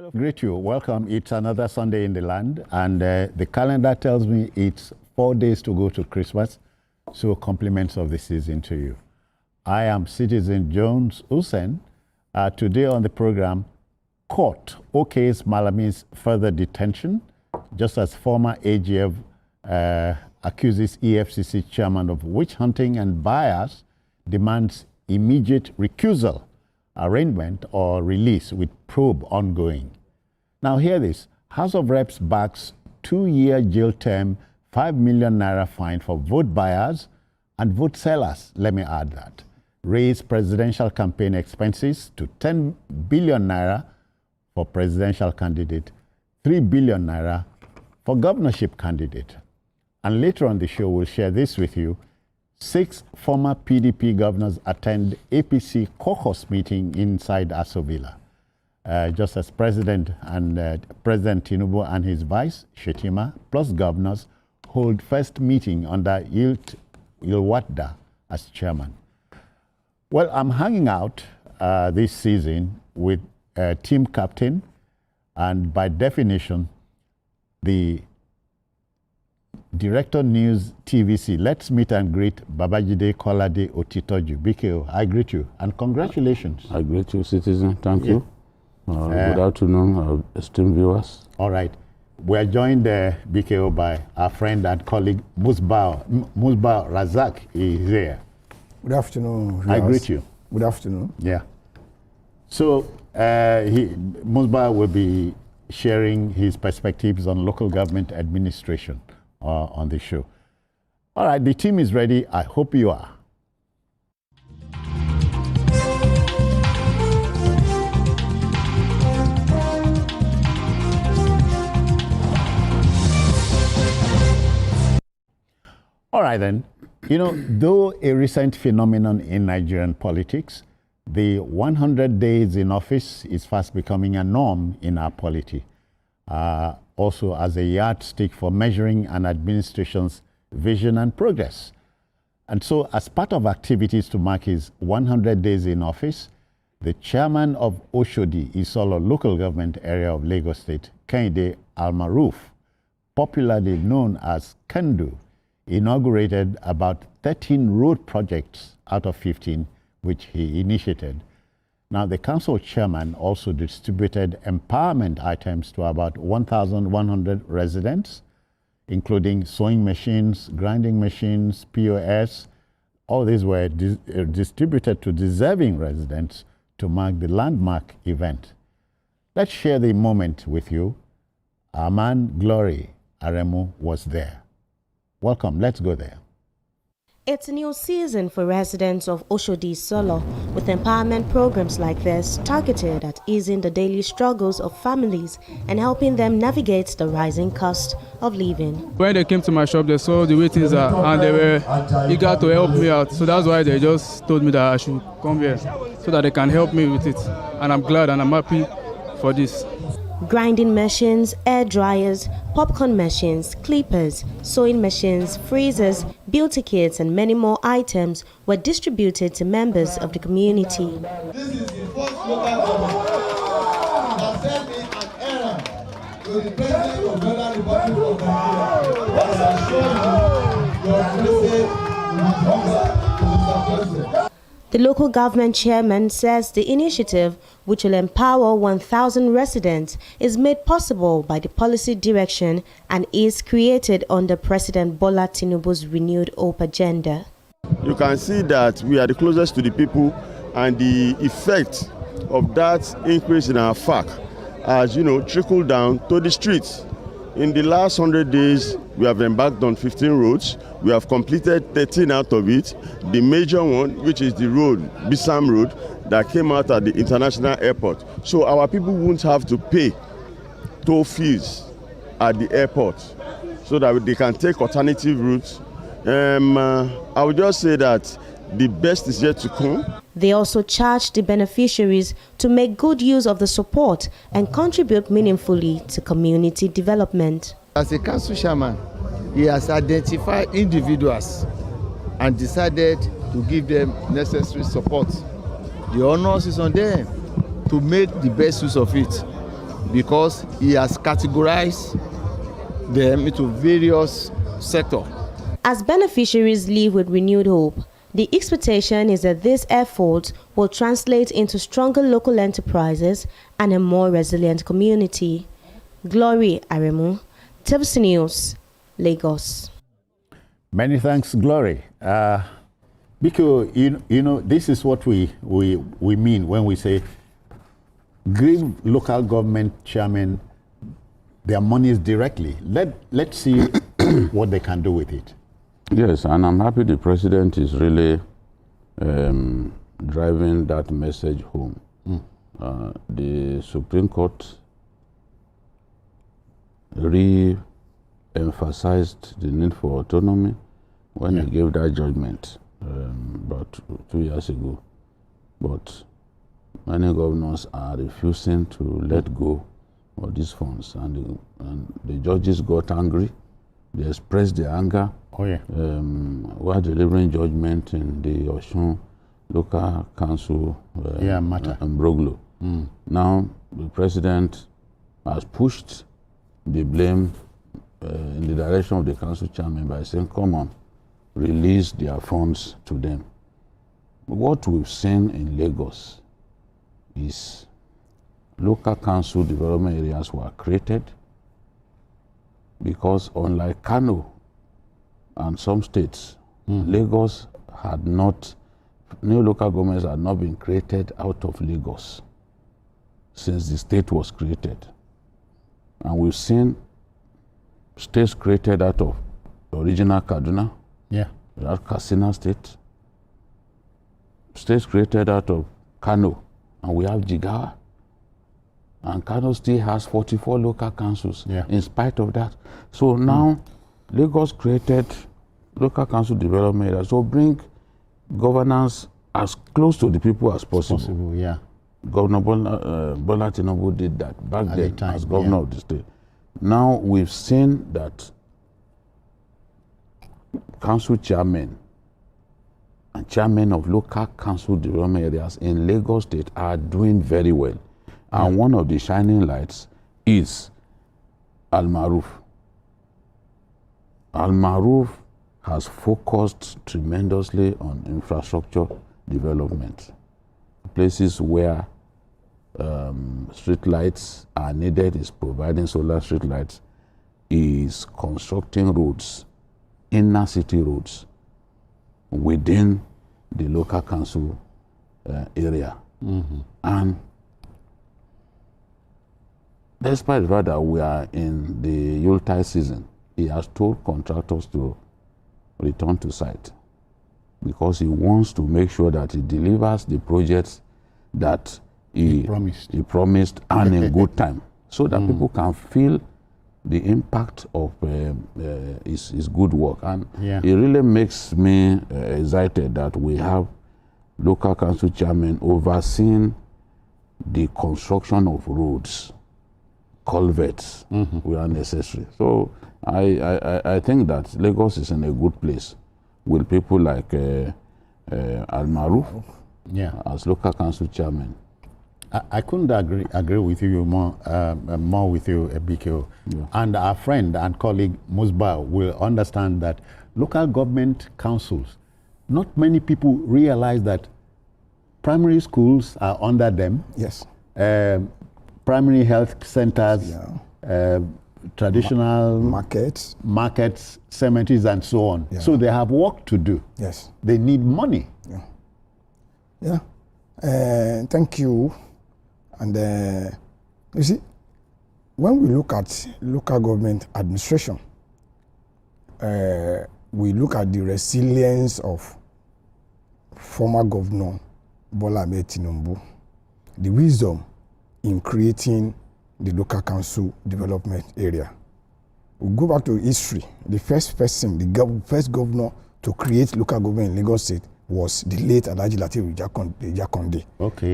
Hello, greet you. Welcome. It's another Sunday in the land, and the calendar tells me it's 4 days to go to Christmas, so compliments of the season to you. I am Citizen Jones Hussein. Today on the program, Court okays Malami's further detention, just as former AGF accuses EFCC chairman of witch hunting and bias, demands immediate recusal, arraignment or release with probe ongoing. Now hear this. House of Reps backs 2-year jail term, 5 million naira fine for vote buyers and vote sellers, let me add that. Raise presidential campaign expenses to 10 billion naira for presidential candidate, 3 billion naira for governorship candidate. And later on the show, we'll share this with you. 6 former PDP governors attend APC caucus meeting inside Aso Villa. Just as President President Tinubu and his vice, Shetima, plus governors, hold first meeting under Yilwadda as chairman. Well, I'm hanging out this season with team captain, and by definition, the Director News TVC. Let's meet and greet Babajide Kolade Otitoju. BKO, I greet you and congratulations. I greet you, Citizen. Thank you. Good afternoon, esteemed viewers. All right. We are joined, BKO, by our friend and colleague Musbah Razak is here. Good afternoon. I greet you. Good afternoon. Yeah. So Musbah will be sharing his perspectives on local government administration on the show. All right, the team is ready. I hope you are. All right, then. You know, though a recent phenomenon in Nigerian politics, the 100 days in office is fast becoming a norm in our polity. Also as a yardstick for measuring an administration's vision and progress. And so as part of activities to mark his 100 days in office, the chairman of Oshodi-Isolo local government area of Lagos State, Kehinde Almaroof, popularly known as Kendu, inaugurated about 13 road projects out of 15 which he initiated. Now, the council chairman also distributed empowerment items to about 1,100 residents, including sewing machines, grinding machines, POS. All these were distributed to deserving residents to mark the landmark event. Let's share the moment with you. Our man, Glory Aremu, was there. Welcome. Let's go there. It's a new season for residents of Oshodi-Isolo, with empowerment programs like this targeted at easing the daily struggles of families and helping them navigate the rising cost of living. When they came to my shop, they saw the way things are and they were eager to help me out. So that's why they just told me that I should come here so that they can help me with it. And I'm glad and I'm happy for this. Grinding machines, air dryers, popcorn machines, clippers, sewing machines, freezers, beauty kits, and many more items were distributed to members of the community. This is the first local government that sent me an errand to the President of the Federal Republic of Nigeria. As I assure you, your message will be Mr. The local government chairman says the initiative, which will empower 1,000 residents, is made possible by the policy direction and is created under President Bola Tinubu's renewed hope agenda. You can see that we are the closest to the people, and the effect of that increase in our FAC has, trickled down to the streets. In the last 100 days, we have embarked on 15 roads. We have completed 13 out of it. The major one, which is the road, Bisam Road, that came out at the international airport. So our people won't have to pay toll fees at the airport so that they can take alternative routes. I would just say that the best is yet to come. They also charged the beneficiaries to make good use of the support and contribute meaningfully to community development. As a council chairman, he has identified individuals and decided to give them necessary support. The onus is on them to make the best use of it. because he has categorized them into various sectors. As beneficiaries live with renewed hope, the expectation is that this effort will translate into stronger local enterprises and a more resilient community. Glory Aremu, TVC News, Lagos. Many thanks, Glory. Because you know, this is what we mean when we say give local government chairmen their monies directly. Let's see what they can do with it. Yes, and I'm happy the president is really driving that message home. The Supreme Court re-emphasized the need for autonomy when they gave that judgment about 2 years ago. But many governors are refusing to let go of these funds, and the judges got angry. They expressed their anger. While delivering judgment in the Oshun local council matter. Broglo. Now the president has pushed the blame in the direction of the council chairman by saying, come on, release their funds to them. What we've seen in Lagos is local council development areas were created because, unlike Kano and some states, Lagos had not, new local governments had not been created out of Lagos since the state was created. And we've seen states created out of the original Kaduna, that Katsina state, states created out of Kano, and we have Jigawa. And Kano still has 44 local councils in spite of that. So now Lagos created local council development areas, so bring governance as close to the people as possible. Governor Bola Tinubu did that back then as governor of the state. Now we've seen that council chairmen and chairmen of local council development areas in Lagos State are doing very well. And one of the shining lights is Al-Maruf. Al-Maruf has focused tremendously on infrastructure development. Places where street lights are needed is providing solar street lights, is constructing roads, inner city roads, within the local council area. And despite the fact that we are in the Yuletide season, he has told contractors to return to site because he wants to make sure that he delivers the projects that he promised and in good time, so that people can feel the impact of his good work. And it really makes me excited that we have local council chairmen overseeing the construction of roads, culverts where necessary. So I think that Lagos is in a good place with people like Al-Maruf as local council chairman. I couldn't agree with you more with you, Ebiko. And our friend and colleague Musba will understand that local government councils, not many people realize that primary schools are under them. Primary health centers, traditional markets, cemeteries, and so on. So they have work to do. They need money. Thank you. And you see, when we look at local government administration, we look at the resilience of former Governor Bola Ahmed Tinubu, the wisdom in creating the local council development area. We go back to history. The first person, the first governor to create local government in Lagos State was the late Alhaji Lateef Jakonde.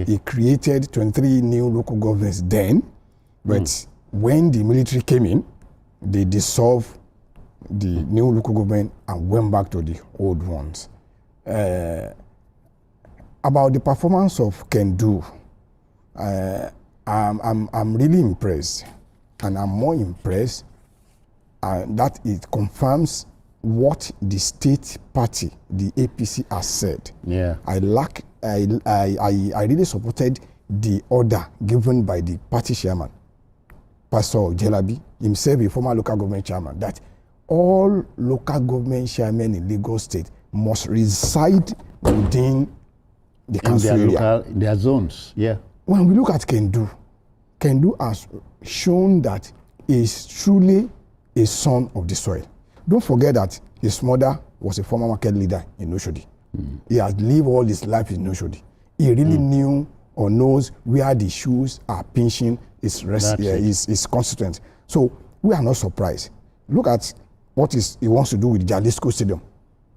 He created 23 new local governments then, but when the military came in, they dissolved the new local government and went back to the old ones. About the performance of Kendu, I'm really impressed, and I'm more impressed that it confirms what the state party, the APC, has said. Yeah. I really supported the order given by the party chairman, Pastor Jelabi, himself a former local government chairman, that all local government chairmen in Lagos State must reside within the council area. Their zones, yeah. When we look at Kendu has shown that he is truly a son of the soil. Don't forget that his mother was a former market leader in Oshodi. He has lived all his life in Oshodi. He really knew or knows where the shoes are pinching his constituents. So we are not surprised. Look at what he wants to do with Jalisco Stadium.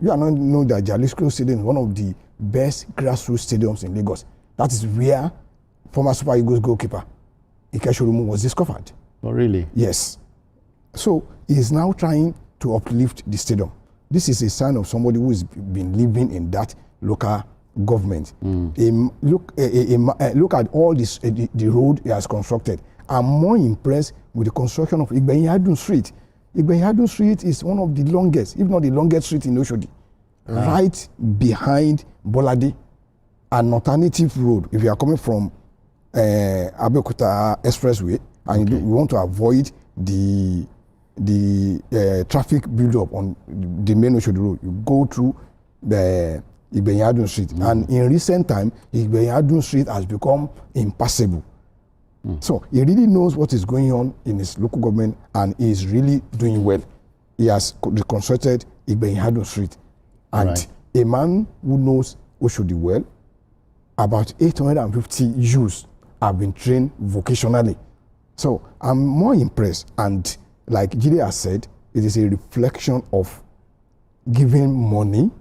You are not know that Jalisco Stadium is one of the best grassroots stadiums in Lagos. That is where former Super Eagles goalkeeper Ike Sholumu was discovered. Oh, really? Yes. So he is now trying to uplift the stadium. This is a sign of somebody who has been living in that local government. Look at all this, the road he has constructed. I'm more impressed with the construction of Igbenyiadun Street. Igbenyiadun Street is one of the longest, if not the longest street in Oshodi. Right behind Bolade, an alternative road. If you are coming from Abeokuta Expressway and you want to avoid the traffic build-up on the main Oshodi Road, you go through the Igbenyiadun Street. And in recent time, Igbenyiadun Street has become impassable. So he really knows what is going on in his local government and he is really doing well. He has reconstructed Igbenyiadun Street. And a man who knows Oshodi well, about 850 youths have been trained vocationally. So I'm more impressed. And like Jide has said, it is a reflection of giving money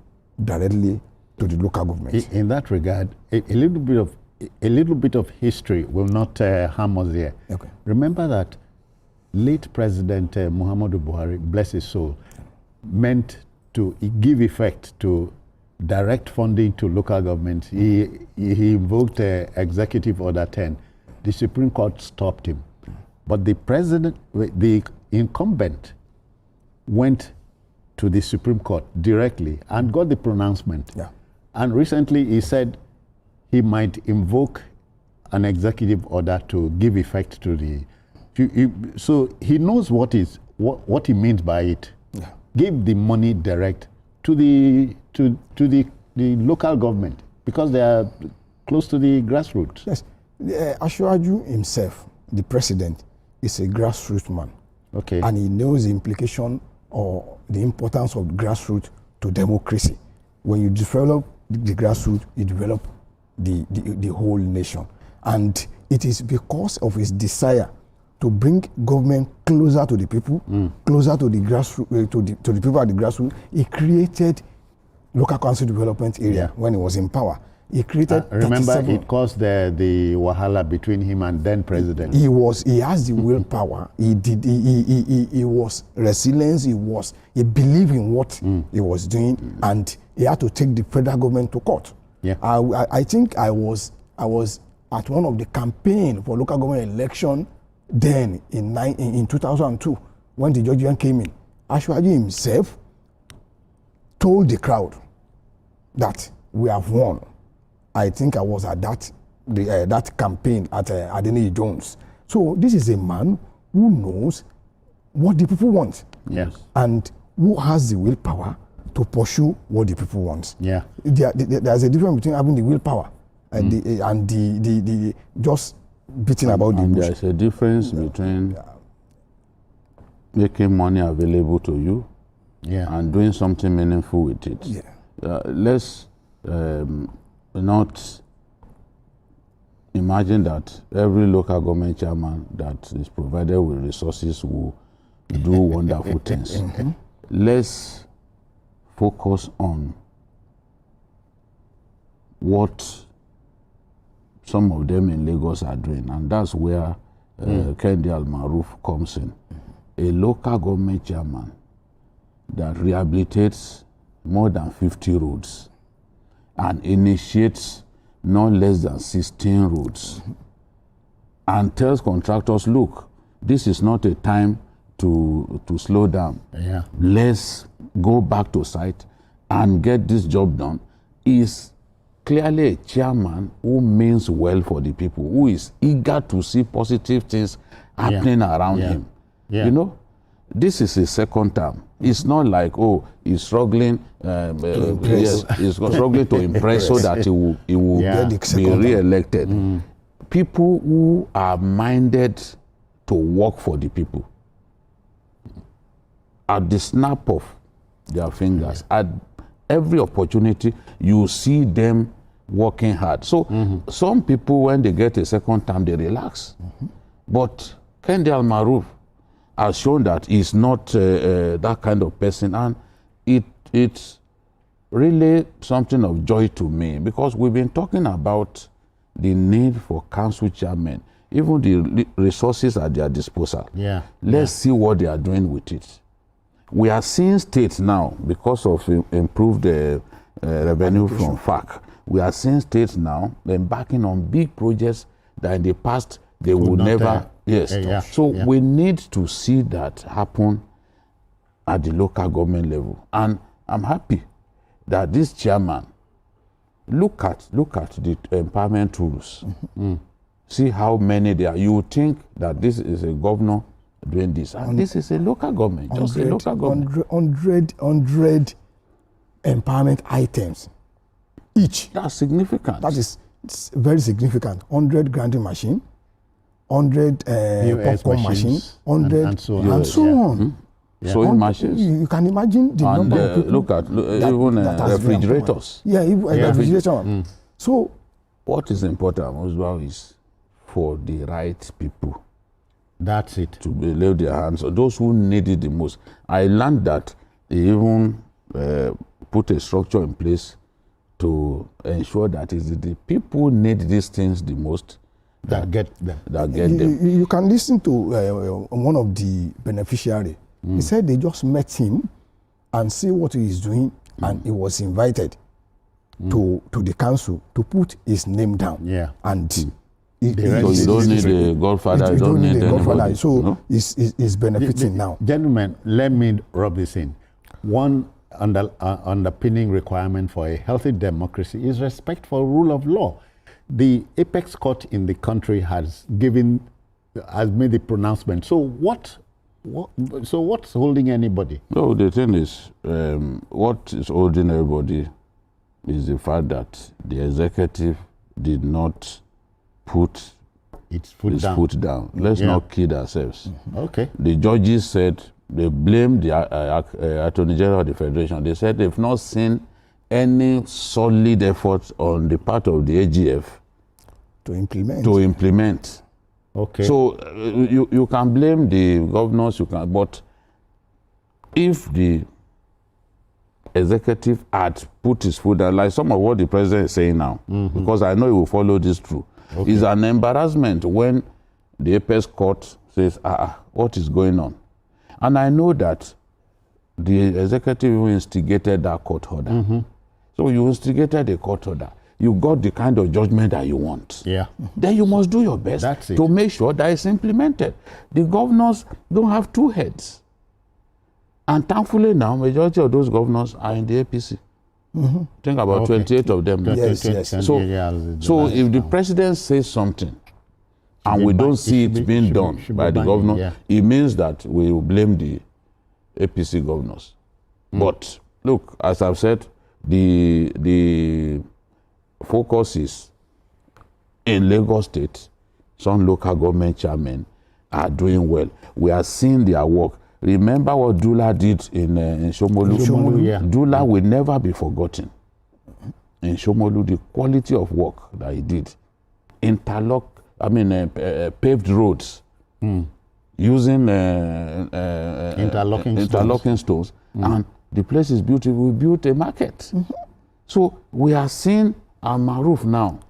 directly to the local government. In that regard, a little bit of history will not harm us here. Okay. Remember that late President Muhammadu Buhari, bless his soul, meant to give effect to direct funding to local governments. He invoked Executive Order 10. The Supreme Court stopped him. But the incumbent went to the Supreme Court directly and got the pronouncement. Yeah. And recently he said he might invoke an executive order to give effect to the... So he knows what he means by it. Yeah. Give the money direct to the local government because they are close to the grassroots. Yes. Ashwaju himself, the president, is a grassroots man. Okay. And he knows the implication or the importance of grassroots to democracy. When you develop the grassroots, you develop the whole nation. And it is because of his desire to bring government closer to the people, closer to the grassroots, to the people at the grassroots. He created local council development area when he was in power. He created. Remember, it caused the wahala between him and then president. He has the willpower. He was resilient. He believed in what he was doing, and he had to take the federal government to court. Yeah. I think I was at one of the campaign for local government election then in 2002 when the Georgian came in. Ashwaji himself told the crowd that we have won. I think I was at that campaign at Adeniyi Jones. So this is a man who knows what the people want. Yes. And who has the willpower to pursue what the people want. Yeah. There's a difference between having the willpower and the just beating about the bush. There's a difference between making money available to you and doing something meaningful with it. Yeah. Let's not imagine that every local government chairman that is provided with resources will do wonderful things. Let's focus on what some of them in Lagos are doing, and that's where Kendi Al-Maruf comes in. A local government chairman that rehabilitates more than 50 roads and initiates not less than 16 roads and tells contractors, look, this is not a time to slow down. Yeah. Let's go back to site and get this job done, is clearly a chairman who means well for the people, who is eager to see positive things happening around him. Yeah. You know, this is his second term. It's not like, oh, he's struggling, he's struggling to impress so that he will be re-elected. People who are minded to work for the people, at the snap of their fingers, at every opportunity, you see them working hard. So some people, when they get a second term, they relax. But Kendi Al-Maruf has shown that he's not that kind of person, and it's really something of joy to me, because we've been talking about the need for council chairmen, even the resources at their disposal. Yeah. Let's see what they are doing with it. We are seeing states now, because of improved revenue from FAC, we are seeing states now embarking on big projects that in the past they would never. We need to see that happen at the local government level. And I'm happy that this chairman look at the empowerment rules. See how many there are. You would think that this is a governor doing this, and this is a local government, just a local government. 100 empowerment items each. That's significant. That is very significant. 100 grinding machine, 100 popcorn machine, 100 and so on. Sewing machines. You can imagine the number of people. Look at even refrigerators. Yeah, even refrigerator. So, what is important most well is for the right people. That's it. To lay their hands on those who need it the most. I learned that they even put a structure in place to ensure that it's the people who need these things the most that get them. You can listen to one of the beneficiaries. He said they just met him and see what he is doing, and he was invited to the council to put his name down. Yeah. And so you don't need a godfather. You don't need a godfather. So it's benefiting now. Gentlemen, let me rub this in. One underpinning requirement for a healthy democracy is respect for rule of law. The apex court in the country has made the pronouncement. So what's holding anybody? No, the thing is, what is holding everybody is the fact that the executive did not put its foot down. Let's not kid ourselves. Okay. The judges said they blamed the Attorney General of the Federation. They said they've not seen any solid effort on the part of the AGF to implement. Okay. So you can blame the governors, but if the executive had put his foot down, like some of what the president is saying now, because I know he will follow this through, it's an embarrassment when the apex court says, what is going on? And I know that the executive instigated that court order. So you instigated a court order. You got the kind of judgment that you want. Yeah. Then you must do your best to make sure that it's implemented. The governors don't have two heads. And thankfully now, majority of those governors are in the APC. Think about 28 of them. Yes. So if the president says something and we don't see it being done by the governor, it means that we will blame the APC governors. But look, as I've said, the focus is in Lagos State. Some local government chairmen are doing well. We are seeing their work. Remember what Dula did in Shomolu? Dula will never be forgotten. In Shomolu, the quality of work that he did. Paved roads using interlocking stones. And the place is beautiful. We built a market. So we are seeing Al-Maruf now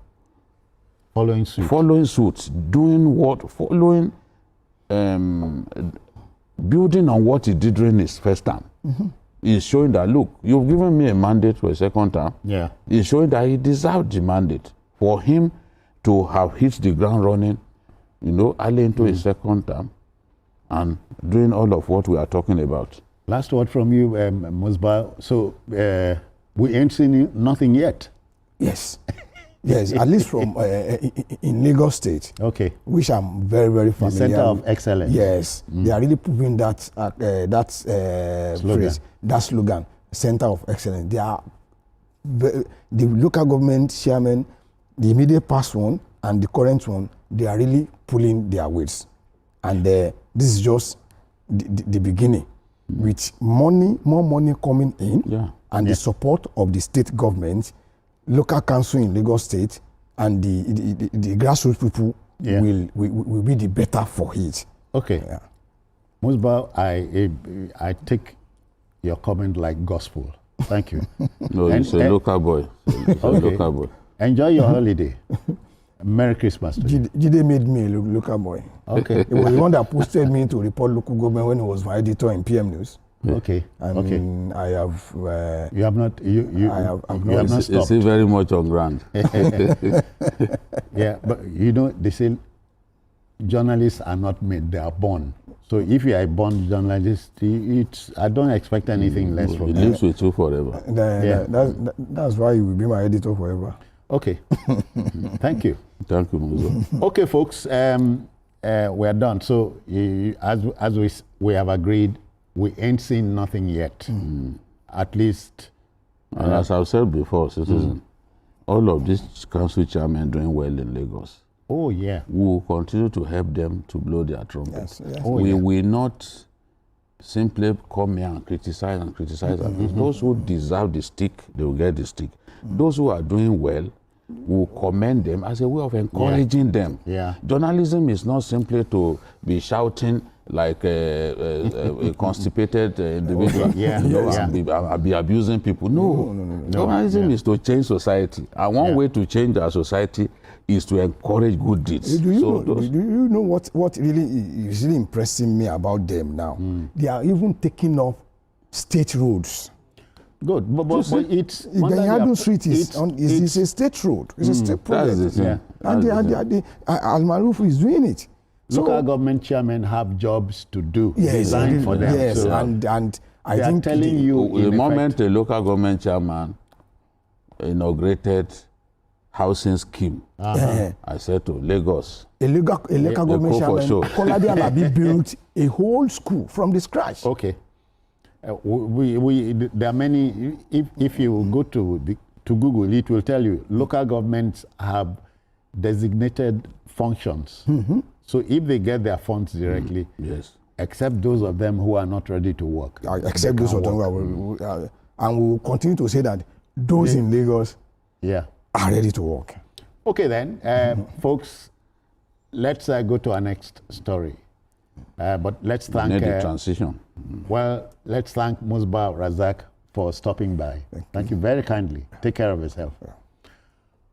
following suit, doing what? Building on what he did during his first term. He's showing that, look, you've given me a mandate for a second term. Yeah. He's showing that he deserved the mandate. For him to have hit the ground running you know, early into his second term and doing all of what we are talking about. Last word from you, Musbah. So we ain't seen nothing yet. Yes. Yes, at least from in Lagos State. Okay. Which I'm very, very familiar. The Center of Excellence. Yes, they are really proving that phrase, that slogan, Center of Excellence. They are the local government chairman, the immediate past one and the current one. They are really pulling their weights, and this is just the beginning. With more money coming in, and the support of the state government, local council in Lagos State, and the grassroots people will be the better for it. Okay. Yeah. Musbah, I take your comment like gospel. Thank you. No, it's a local boy. It's a local boy. Enjoy your holiday. Merry Christmas to you. Jide made me a local boy. Okay. He was the one that posted me to report local government when he was my editor in PM News. Okay. And I have. You have not. You have not stopped. It's still very much on ground. Yeah, but you know they say journalists are not made; they are born. So if you are a born journalist, I don't expect anything less from you. It lives with you forever. That's why you will be my editor forever. Okay. Thank you. Thank you, Muzo. Okay, folks, we're done. So as we have agreed, we ain't seen nothing yet. At least. And as I've said before, citizen, all of these council chairmen doing well in Lagos. Oh, yeah. We will continue to help them to blow their trumpets. Yes. We will not simply come here and criticize and criticize. Those who deserve the stick, they will get the stick. Those who are doing well, we will commend them as a way of encouraging them. Yeah. Journalism is not simply to be shouting like a constipated individual, and be abusing people. No. Journalism is to change society. And one way to change our society is to encourage good deeds. Do you know what really is really impressing me about them now? They are even taking up state roads. Good, but it's Benyadu Street is a state road. It's a state project. And Al-Maruf is doing it. Local government chairmen have jobs to do. Designed for them. Yes, so and I they think are telling you the moment a local government chairman inaugurated housing scheme, I said to Lagos, a local government chairman, Kolade Alabi built a whole school from the scratch. Okay. There are many. If you go to Google, it will tell you local governments have designated functions. So if they get their funds directly, except those of them who are not ready to work, except those of them who are, and we will continue to say that those in Lagos, are ready to work. Okay, then, folks, let's go to our next story. But let's thank the transition. Well, let's thank Musbah Razak for stopping by. Thank you very kindly. Take care of yourself.